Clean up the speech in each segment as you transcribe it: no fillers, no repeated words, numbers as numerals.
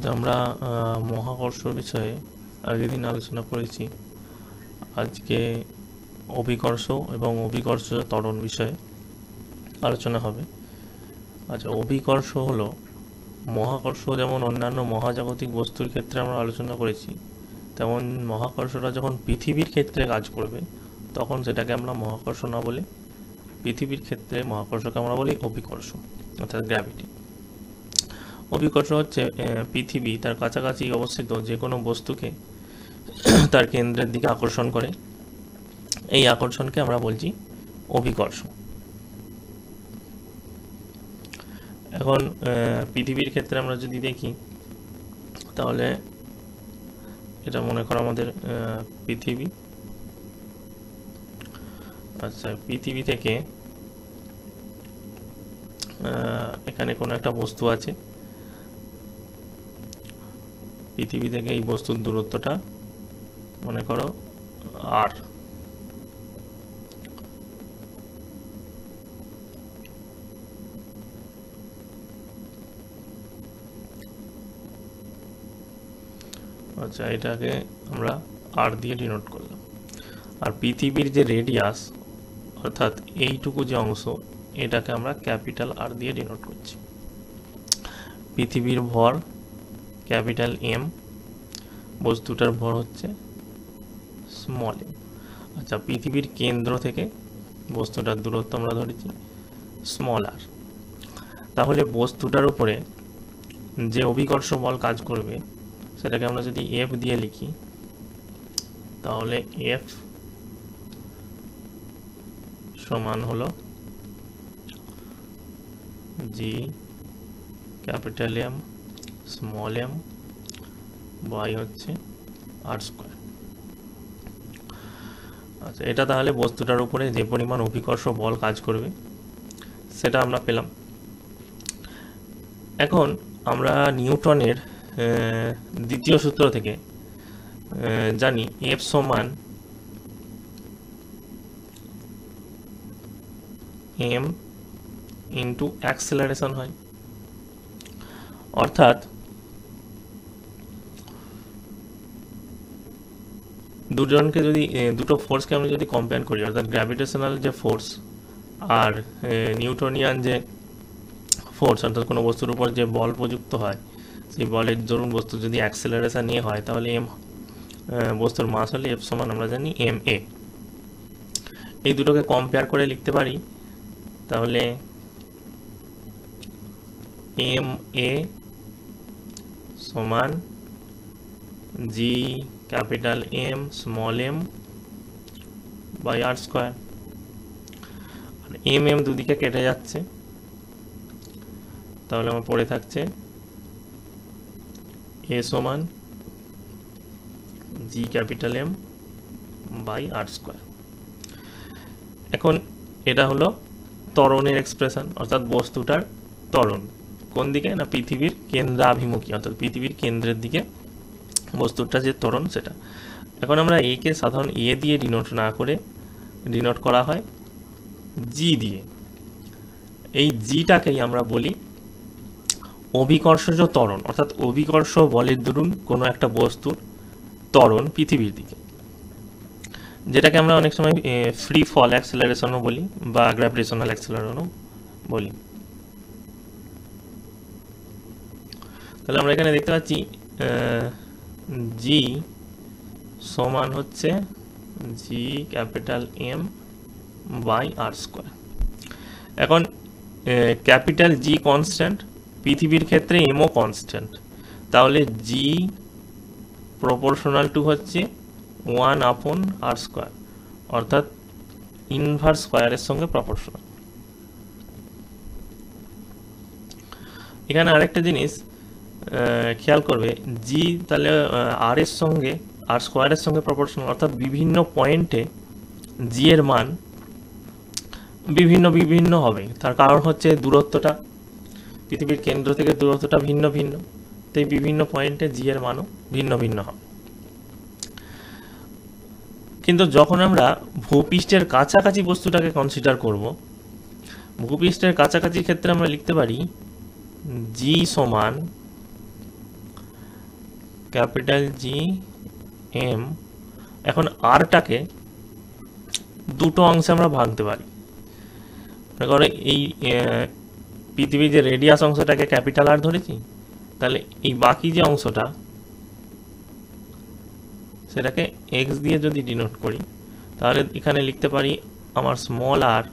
আমরা মহাকর্ষ বিষয়ে আগের দিন আলোচনা করেছি। আজকে অভিকর্ষ এবং অভিকর্ষ ত্বরণ বিষয়ে আলোচনা হবে। আচ্ছা, অভিকর্ষ হলো মহাকর্ষ যেমন অন্যান্য মহাজাগতিক বস্তুর ক্ষেত্রে আমরা আলোচনা করেছি, তেমন মহাকর্ষটা যখন পৃথিবীর ক্ষেত্রে কাজ করবে তখন সেটাকে আমরা মহাকর্ষ না বলে পৃথিবীর ক্ষেত্রে মহাকর্ষকে আমরা বলি অভিকর্ষ, অর্থাৎ গ্র্যাভিটি। অভিকর্ষ হচ্ছে পৃথিবী তার কাছাকাছি অবস্থিত যে কোনো বস্তুকে তার কেন্দ্রের দিকে আকর্ষণ করে। এই আকর্ষণকে আমরা বলছি অভিকর্ষ। এখন পৃথিবীর ক্ষেত্রে আমরা যদি দেখি তাহলে এটা মনে করো আমাদের পৃথিবী। আচ্ছা, পৃথিবী থেকে এখানে কোনো একটা বস্তু আছে, পৃথিবী থেকে এই বস্তুর দূরত্বটা মনে করো আর। আচ্ছা, এটাকে আমরা আর দিয়ে ডিনোট করলাম। আর পৃথিবীর যে রেডিয়াস অর্থাৎ এইটুকু যে অংশ, এটাকে আমরা ক্যাপিটাল আর দিয়ে ডিনোট করছি। পৃথিবীর ভর ক্যাপিটাল এম, বস্তুটার ভর হচ্ছে স্মল এম। আচ্ছা, পৃথিবীর কেন্দ্র থেকে বস্তুটার দূরত্ব আমরা ধরেছি স্মল আর। তাহলে বস্তুটার উপরে যে অভিকর্ষ বল কাজ করবে সেটাকে আমরা যদি এফ দিয়ে লিখি তাহলে এফ সমান হলো G capital M small m by হচ্ছে আর স্কোয়ার। আচ্ছা, এটা তাহলে বস্তুটার উপরে যে পরিমাণ অভিকর্ষ বল কাজ করবে সেটা আমরা পেলাম। এখন আমরা নিউটনের দ্বিতীয় সূত্র থেকে জানি এফ সমান এম ইন্টু অ্যাক্সেলারেশন হয়। অর্থাৎ দুজনকে যদি দুটো ফোর্সকে আমরা যদি কম্পেয়ার করি, অর্থাৎ গ্র্যাভিটেশনাল যে ফোর্স আর নিউটনিয়ান যে ফোর্স, অর্থাৎ কোনো বস্তুর উপর যে বল প্রযুক্ত হয় সেই বলের ধরুন বস্তু যদি অ্যাক্সেলারেশন নিয়ে হয় তাহলে এম বস্তুর মাস হলে এফ সমান আমরা জানি এম এ। এই দুটোকে কম্পেয়ার করে লিখতে পারি তাহলে এম এ সমান G capital M small m by r square. M m দুদিকে কেটে যাচ্ছে, তাহলে আমার পড়ে থাকছে এ সমান G capital M by r square. এখন এটা হলো ত্বরণের এক্সপ্রেশন, অর্থাৎ বস্তুটার ত্বরণ কোন দিকে না পৃথিবীর কেন্দ্রাভিমুখী, অর্থাৎ পৃথিবীর কেন্দ্রের দিকে বস্তুটা যে ত্বরণ সেটা। এখন আমরা একে সাধারণ এ দিয়ে ডিনোট না করে ডিনোট করা হয় জি দিয়ে। এই জিটাকেই আমরা বলি অভিকর্ষজ ত্বরণ, অর্থাৎ অভিকর্ষ বলের দরুন কোনো একটা বস্তুর ত্বরণ পৃথিবীর দিকে, যেটাকে আমরা অনেক সময় ফ্রি ফল অ্যাক্সেলারেশনও বলি বা গ্র্যাভিটেশনাল অ্যাক্সেলারেশনও বলি। তাহলে আমরা এখানে দেখতে পাচ্ছি জি সমান হচ্ছে G capital M by r square. এখন ক্যাপিটাল জি কনস্ট্যান্ট, পৃথিবীর ক্ষেত্রে এমও কনস্ট্যান্ট, তাহলে জি প্রপোর্শনাল টু হচ্ছে 1/r স্কোয়ার, অর্থাৎ ইনভার্স স্কোয়ারের সঙ্গে প্রপোর্শনাল। এখানে আরেকটা জিনিস খেয়াল করবে, জি তাহলে আর এর সঙ্গে আর স্কোয়ারের সঙ্গে প্রপোর্শনাল, অর্থাৎ বিভিন্ন পয়েন্টে জি এর মান বিভিন্ন বিভিন্ন হবে। তার কারণ হচ্ছে দূরত্বটা, পৃথিবীর কেন্দ্র থেকে দূরত্বটা ভিন্ন ভিন্ন, তাই বিভিন্ন পয়েন্টে জি এর মানও ভিন্ন ভিন্ন হবে। কিন্তু যখন আমরা ভূপৃষ্ঠের কাছাকাছি বস্তুটাকে কনসিডার করব, ভূপৃষ্ঠের কাছাকাছি ক্ষেত্রে আমরা লিখতে পারি জি সমান ক্যাপিটাল জি এম, এখন আরটাকে দুটো অংশে আমরা ভাঙতে পারি। মনে করো এই পৃথিবীর যে রেডিয়াস অংশটাকে ক্যাপিটাল আর ধরেছি, তাহলে এই বাকি যে অংশটা সেটাকে এক্স দিয়ে যদি ডিনোট করি, তাহলে এখানে লিখতে পারি আমার স্মল আর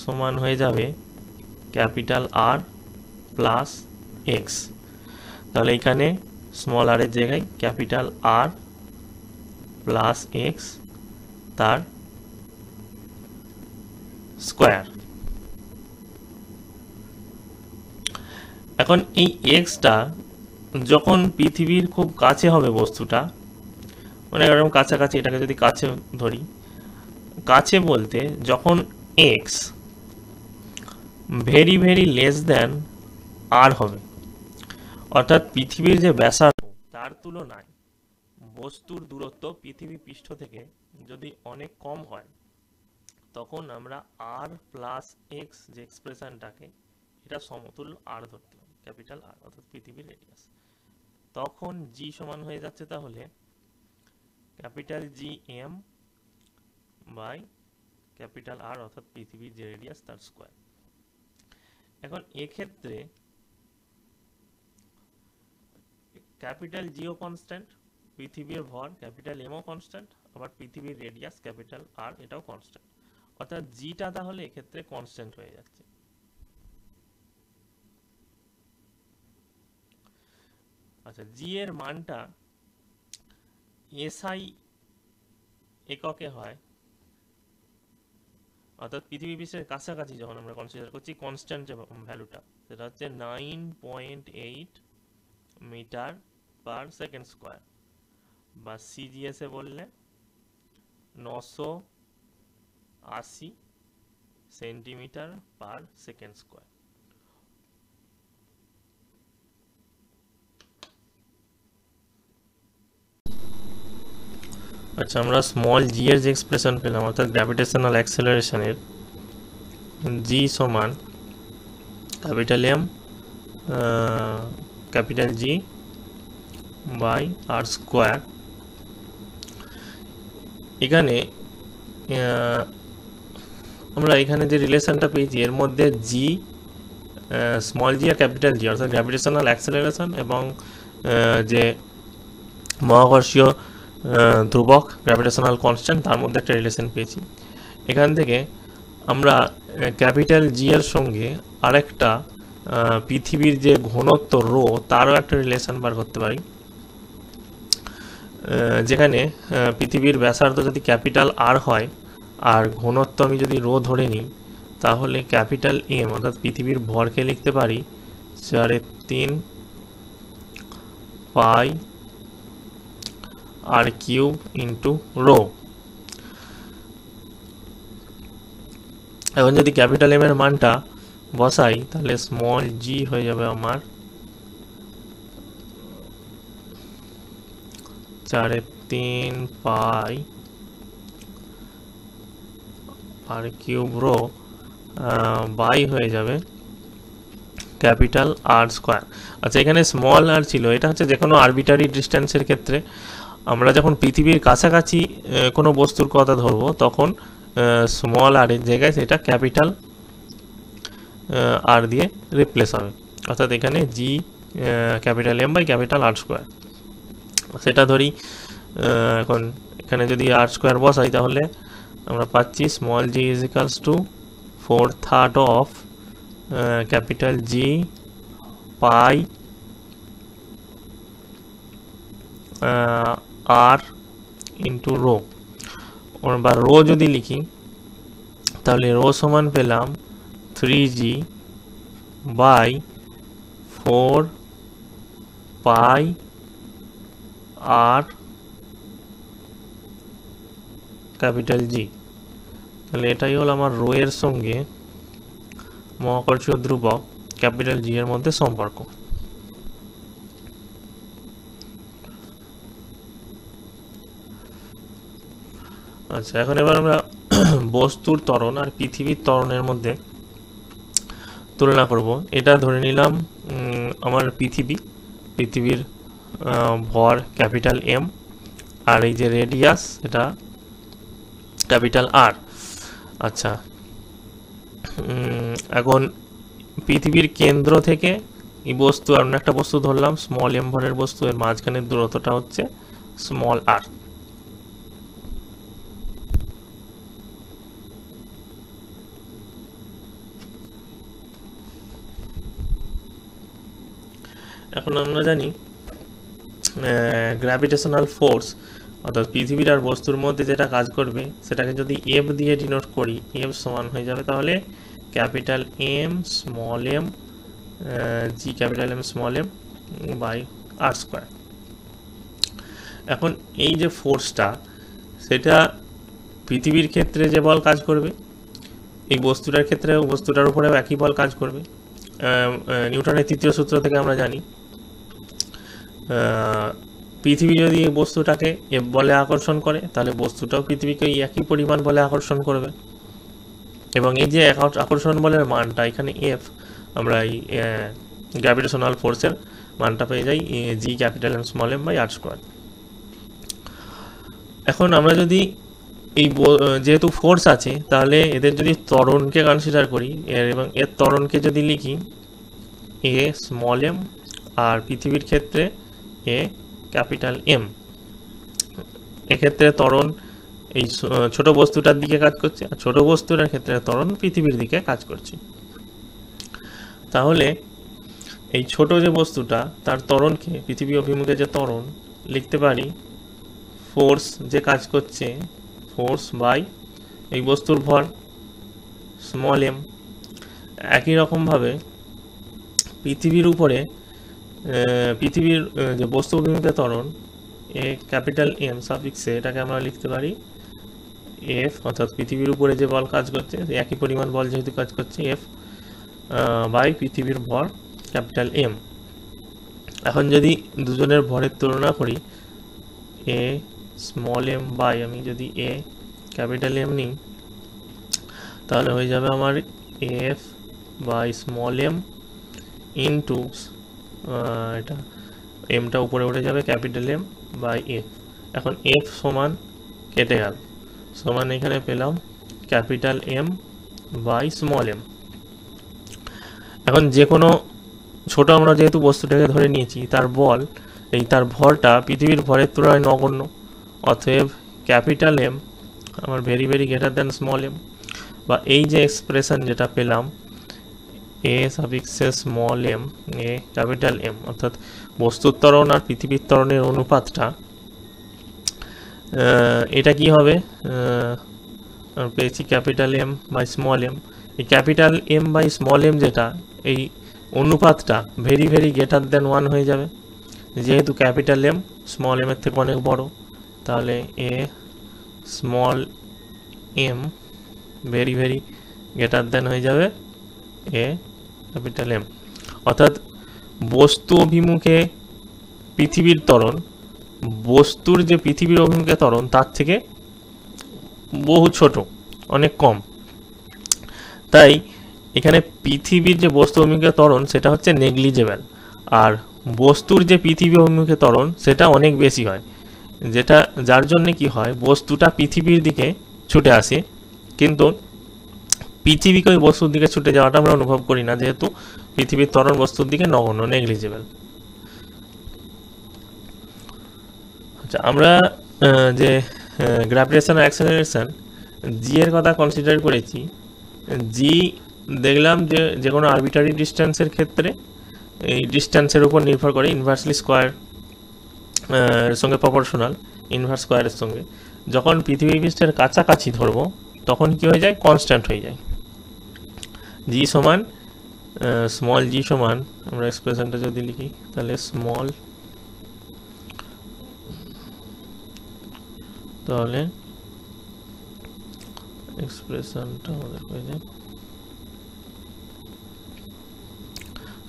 সমান হয়ে যাবে ক্যাপিটাল আর প্লাস এক্স। তাহলে এখানে স্মল আর এর জায়গায় ক্যাপিটাল আর প্লাস এক্স তার স্কোয়ার। এখন এই এক্সটা যখন পৃথিবীর খুব কাছে হবে বস্তুটা, মানে এরকম কাছাকাছি, এটাকে যদি কাছে ধরি, কাছে বলতে যখন x very very less than r হবে, অর্থাৎ পৃথিবীর যে ব্যাসার্ধ তার তুলনায় বস্তুর দূরত্ব পৃথিবী পৃষ্ঠ থেকে যদি অনেক কম হয়, তখন আমরা আর প্লাস এক্স যে এক্সপ্রেশনটাকে, এটা সমতুল্য আর ধরতে হবে, ক্যাপিটাল আর অর্থাৎ পৃথিবীর রেডিয়াস। তখন জি সমান হয়ে যাচ্ছে তাহলে capital G M by capital R অর্থাৎ পৃথিবীর যে রেডিয়াস তার স্কোয়ার। এখন এক্ষেত্রে ক্যাপিটাল জিও কনস্ট্যান্ট, পৃথিবীর ভর ক্যাপিটাল এমও কনস্ট্যান্ট, আবার পৃথিবীর রেডিয়াস ক্যাপিটাল আর এটাও কনস্ট্যান্ট, অর্থাৎ জিটা তাহলে এক্ষেত্রে কনস্ট্যান্ট হয়ে যাচ্ছে। আচ্ছা, জি এর মানটা এসআই এককে হয়, অর্থাৎ পৃথিবী পৃষ্ঠের কাছাকাছি যখন আমরা কনসিডার করছি কনস্ট্যান্ট যে ভ্যালুটা, সেটা হচ্ছে 9.8 মিটার পার সেকেন্ড স্কোয়ার, বা সিজিএসে বললে 980 সেন্টিমিটার পার সেকেন্ড স্কোয়ার। আচ্ছা, আমরা স্মল জি এর যে এক্সপ্রেশন পেলাম, অর্থাৎ গ্র্যাভিটেশনাল অ্যাক্সেলারেশনের জি সমান capital M capital G by r square. এখানে আমরা এখানে যে রিলেশনটা পেয়েছি এর মধ্যে জি, স্মল জি আর ক্যাপিটাল জি অর্থাৎ গ্র্যাভিটেশনাল অ্যাক্সেলারেশন এবং যে মহাকর্ষীয় ধ্রুবক গ্র্যাভিটেশনাল কনস্ট্যান্ট, তার মধ্যে একটা রিলেশন পেয়েছি। এখান থেকে আমরা ক্যাপিটাল জি এর সঙ্গে আরেকটা পৃথিবীর যে ঘনত্ব রো তারও একটা রিলেশন বার করতে পারি, যেখানে পৃথিবীর ব্যাসার্ধ যদি ক্যাপিটাল আর হয় আর ঘনত্ব আমি যদি রো ধরে নিই, তাহলে ক্যাপিটাল এম অর্থাৎ পৃথিবীর ভরকে লিখতে পারি 4/3 পাই আর কিউব ইন্টু রো। এখন যদি ক্যাপিটাল এম এর মানটা বসাই, তাহলে স্মল জি হয়ে যাবে আমার 4/3 পাই আর কিউব রো বাই হয়ে যাবে ক্যাপিটাল আর স্কোয়ার। আচ্ছা, এখানে স্মল আর ছিল, এটা হচ্ছে যে কোনো আরবিটারি ডিস্টেন্সের ক্ষেত্রে আমরা যখন পৃথিবীর কাছাকাছি কোনো বস্তুর কথা ধরবো, তখন স্মল আর এর জায়গায় সেটা ক্যাপিটাল আর দিয়ে রিপ্লেস হবে, অর্থাৎ এখানে G capital M by capital R square সেটা ধরি। এখন এখানে যদি আর স্কোয়ার বসাই, তাহলে আমরা পাচ্ছি small g is equals to 4/3 of capital G pi r into rho. বা রো যদি লিখি, তাহলে রো সমান পেলাম 3g by 4 pi R capital জি। তাহলে এটাই হলো আমার রো এর সঙ্গে মহাকর্ষীয় ধ্রুবক ক্যাপিটাল জি এর মধ্যে সম্পর্ক। আচ্ছা, এখন এবার আমরা বস্তুর ত্বরণ আর পৃথিবীর ত্বরণের মধ্যে তুলনা করব। এটা ধরে নিলাম আমার পৃথিবীর ভর ক্যাপিটাল এম, আর এই যে রেডিয়াস এটা ক্যাপিটাল আর। আচ্ছা, এখন পৃথিবীর কেন্দ্র থেকে এই বস্তু, অন্য একটা বস্তু ধরলাম স্মল এম ভরের বস্তু, এর মাঝখানের দূরত্বটা হচ্ছে স্মল আর। এখন আমরা জানি গ্র্যাভিটেশনাল ফোর্স অর্থাৎ পৃথিবীর আর বস্তুর মধ্যে যেটা কাজ করবে সেটাকে যদি এফ দিয়ে ডিনোট করি, এফ সমান হয়ে যাবে তাহলে capital M small m G capital M small m by r square. এখন এই যে ফোর্সটা, সেটা পৃথিবীর ক্ষেত্রে যে বল কাজ করবে, এই বস্তুটার ক্ষেত্রে বস্তুটার উপরেও একই বল কাজ করবে। নিউটনের তৃতীয় সূত্র থেকে আমরা জানি পৃথিবী যদি এই বস্তুটাকে এফ বলে আকর্ষণ করে, তাহলে বস্তুটাও পৃথিবীকে একই পরিমাণ বলে আকর্ষণ করবে। এবং এই যে আকর্ষণ বলের মানটা এখানে এফ, আমরা এই গ্র্যাভিটেশনাল ফোর্সের মানটা পেয়ে যাই G capital M small m by r square. এখন আমরা যদি এই যেহেতু ফোর্স আছে, তাহলে এদের যদি ত্বরণকে কনসিডার করি এবং এর ত্বরণকে যদি লিখি এ স্মল এম, আর পৃথিবীর ক্ষেত্রে এ ক্যাপিটাল এম, এক্ষেত্রে ত্বরণ এই ছোট বস্তুটার দিকে কাজ করছে, আর ছোট বস্তুটার ক্ষেত্রে ত্বরণ পৃথিবীর দিকে কাজ করছে। তাহলে এই ছোট যে বস্তুটা, তার ত্বরণকে, পৃথিবী অভিমুখে যে ত্বরণ, লিখতে পারি ফোর্স যে কাজ করছে, ফোর্স বাই এই বস্তুর ভর স্মল এম। একই রকমভাবে পৃথিবীর উপরে পৃথিবীর যে বস্তু অভিমুখে ত্বরণ এ ক্যাপিটাল এম সাফিক্সে, এটাকে আমরা লিখতে পারি এফ, অর্থাৎ পৃথিবীর উপরে যে বল কাজ করছে একই পরিমাণ বল যেহেতু কাজ করছে, এফ বাই পৃথিবীর ভর ক্যাপিটাল এম। এখন যদি দুজনের ভরের তুলনা করি, এ স্মল এম বাই আমি যদি এ ক্যাপিটাল এম নিই, তাহলে হয়ে যাবে আমার F by small m into এটা এমটা উপরে উঠে যাবে ক্যাপিটাল এম বাই এফ। এখন এফ সমান কেটে গেল, সমান এখানে পেলাম capital M by small m. এখন যে কোনো ছোট আমরা যেহেতু বস্তুটাকে ধরে নিয়েছি, তার বল তার ভরটা পৃথিবীর ভরের তুলনায় নগণ্য, অতএব ক্যাপিটাল এম আমার very very greater than small m, বা এই যে এক্সপ্রেশন যেটা পেলাম এ সাফিক্সে স্মল এম এ ক্যাপিটাল এম, অর্থাৎ বস্তুর ত্বরণ আর পৃথিবীর ত্বরণের অনুপাতটা, এটা কি হবে, পেয়েছি capital M by small m. এই capital M by small m যেটা, এই অনুপাতটা ভেরি ভেরি গ্রেটার দ্যান 1 হয়ে যাবে, যেহেতু ক্যাপিটাল এম স্মল এম এর থেকে অনেক বড়। তাহলে a small m very very greater than হয়ে যাবে এ ক্যাপিটাল এম, অর্থাৎ বস্তু অভিমুখে পৃথিবীর ত্বরণ বস্তুর যে পৃথিবীর অভিমুখে ত্বরণ তার থেকে বহু ছোট, অনেক কম। তাই এখানে পৃথিবীর যে বস্তু অভিমুখে ত্বরণ সেটা হচ্ছে নেগলিজেবল, আর বস্তুর যে পৃথিবী অভিমুখে ত্বরণ সেটা অনেক বেশি হয়, যেটা যার জন্য কি হয়, বস্তুটা পৃথিবীর দিকে ছুটে আসে, কিন্তু পৃথিবীকে ওই বস্তুর দিকে ছুটে যাওয়াটা আমরা অনুভব করি না, যেহেতু পৃথিবীর ত্বরণ বস্তুর দিকে নগণ্য, নেগলিজেবল। আচ্ছা, আমরা যে গ্র্যাভিটেশনাল অ্যাক্সেলারেশন জি এর কথা কনসিডার করেছি। জি দেখলাম যে কোনো আরবিটারি ডিস্টেন্সের ক্ষেত্রে এই ডিস্টেন্সের উপর নির্ভর করে, ইনভার্সলি স্কোয়ার এর সঙ্গে প্রপোর্শনাল, ইনভার্স স্কোয়ারের সঙ্গে। যখন পৃথিবী পৃষ্ঠের কাছাকাছি ধরবো তখন কি হয়ে যায়, কনস্ট্যান্ট হয়ে যায়। জি সমান স্মল জি সমান, আমরা এক্সপ্রেশনটা যদি লিখি তাহলে স্মল, তাহলে এক্সপ্রেশনটা আমাদের হয়ে যায়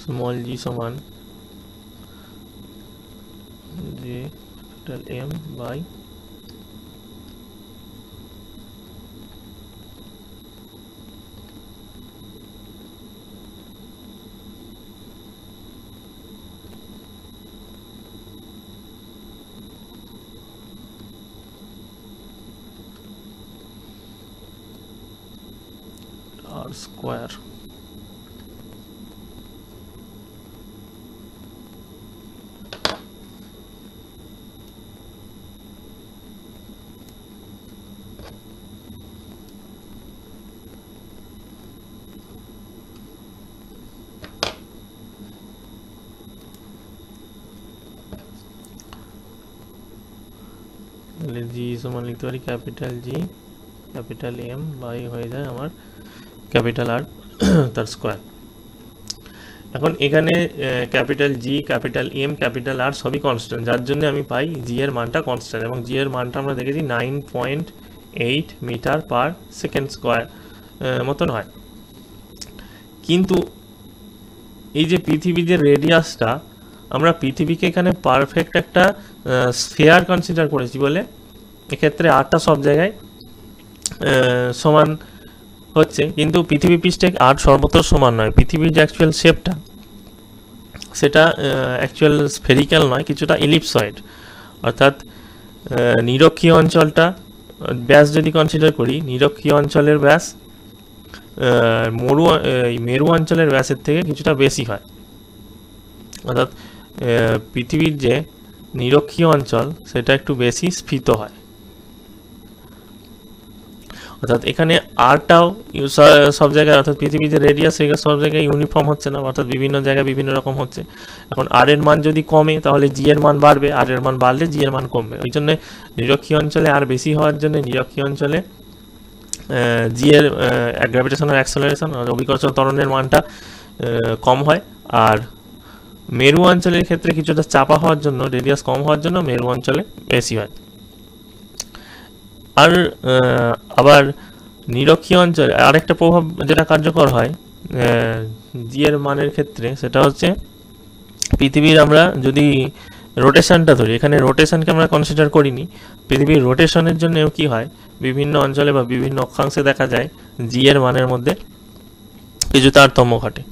স্মল জি সমান G capital M by square. তাহলে জি সমান লিখতে পারি capital G capital M by হয়ে যায় আমার ক্যাপিটাল আর তার স্কোয়ার। এখন এখানে capital G capital M capital R সবই কনস্ট্যান্ট, যার জন্য আমি পাই জি এর মানটা কনস্ট্যান্ট, এবং জি এর মানটা আমরা দেখেছি 9.8 মিটার পার সেকেন্ড স্কোয়ার মতন হয়। কিন্তু এই যে পৃথিবীর যে রেডিয়াসটা, আমরা পৃথিবীকে এখানে পারফেক্ট একটা স্ফিয়ার কনসিডার করেছি বলে এক্ষেত্রে আরটা সব জায়গায় সমান হচ্ছে, কিন্তু পৃথিবী পৃষ্ঠে আর সর্বত্র সমান নয়। পৃথিবীর যে অ্যাকচুয়াল শেপটা সেটা অ্যাকচুয়াল স্ফেরিক্যাল নয়, কিছুটা ইলিপসয়েড, অর্থাৎ নিরক্ষীয় অঞ্চলটা ব্যাস যদি কনসিডার করি, নিরক্ষীয় অঞ্চলের ব্যাস মেরু অঞ্চলের ব্যাসের থেকে কিছুটা বেশি হয়, অর্থাৎ পৃথিবীর যে নিরক্ষীয় অঞ্চল সেটা একটু বেশি স্ফীত হয়। অর্থাৎ এখানে আরটাও সব জায়গায়, অর্থাৎ পৃথিবীর যে রেডিয়াস সেটা সব জায়গায় ইউনিফর্ম হচ্ছে না, অর্থাৎ বিভিন্ন জায়গায় বিভিন্ন রকম হচ্ছে। এখন আর এর মান যদি কমে তাহলে জি এর মান বাড়বে, আর এর মান বাড়লে জি এর মান কমবে। ওই জন্য নিরক্ষীয় অঞ্চলে আর বেশি হওয়ার জন্য নিরক্ষীয় অঞ্চলে জি এর গ্র্যাভিটেশনাল অ্যাক্সেলারেশন অভিকর্ষ ত্বরণের মানটা কম হয়, আর মেরু অঞ্চলের ক্ষেত্রে কিছুটা চাপা হওয়ার জন্য, রেডিয়াস কম হওয়ার জন্য মেরু অঞ্চলে বেশি হয়। আর আবার নিরক্ষীয় অঞ্চলে আরেকটা প্রভাব যেটা কার্যকর হয় জি এর মানের ক্ষেত্রে, সেটা হচ্ছে পৃথিবীর আমরা যদি রোটেশনটা ধরি, এখানে রোটেশনকে আমরা কনসিডার করিনি, পৃথিবীর রোটেশনের জন্য কি হয়, বিভিন্ন অঞ্চলে বা বিভিন্ন অক্ষাংশে দেখা যায় জি এর মানের মধ্যে কিছু তারতম্য ঘটে।